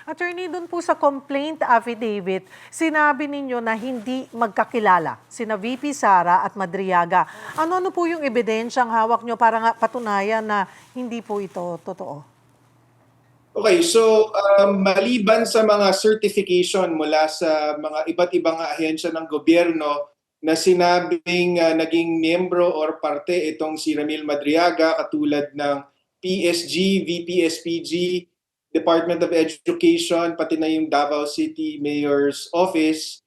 Attorney, dun po sa complaint affidavit, sinabi ninyo na hindi magkakilala sina VP Sara at Madriaga. Ano-ano po yung ebidensyang hawak nyo para nga patunayan na hindi po ito totoo? Okay, so maliban sa mga certification mula sa mga iba't ibang ahensya ng gobyerno na sinabing naging miyembro or parte itong si Ramil Madriaga katulad ng PSG, VPSPG, Department of Education, pati na yung Davao City Mayor's Office.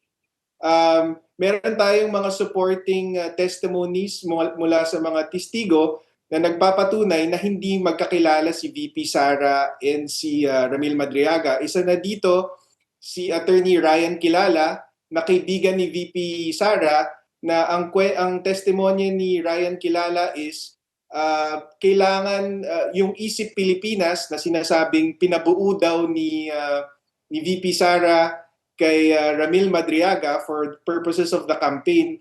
Meron tayong mga supporting testimonies mula sa mga testigo na nagpapatunay na hindi magkakilala si VP Sara and si Ramil Madriaga. Isa na dito si Attorney Ryan Kilala na kaibigan ni VP Sara na ang testimonya ni Ryan Kilala is kailangan yung Isip Pilipinas na sinasabing pinabuo daw ni VP Sara kay Ramil Madriaga for purposes of the campaign,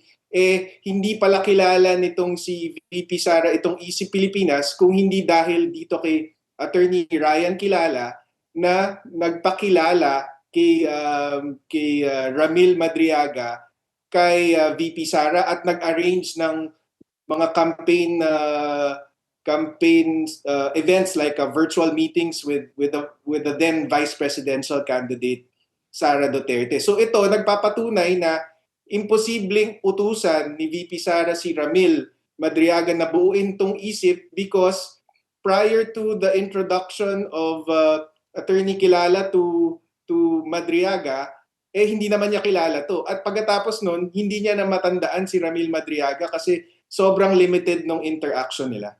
hindi pala kilala nitong si VP Sara itong Isip Pilipinas kung hindi dahil dito kay Attorney Ryan Kilala na nagpakilala kay Ramil Madriaga kay VP Sara at nag-arrange ng mga campaign events like virtual meetings with the then vice presidential candidate Sara Duterte. So ito nagpapatunay na imposibleng utusan ni VP Sara si Ramil Madriaga na buuin tong isip because prior to the introduction of Attorney Kilala to Madriaga, hindi naman niya kilala to. At pagkatapos nun, hindi niya na matandaan si Ramil Madriaga kasi sobrang limited nung interaction nila.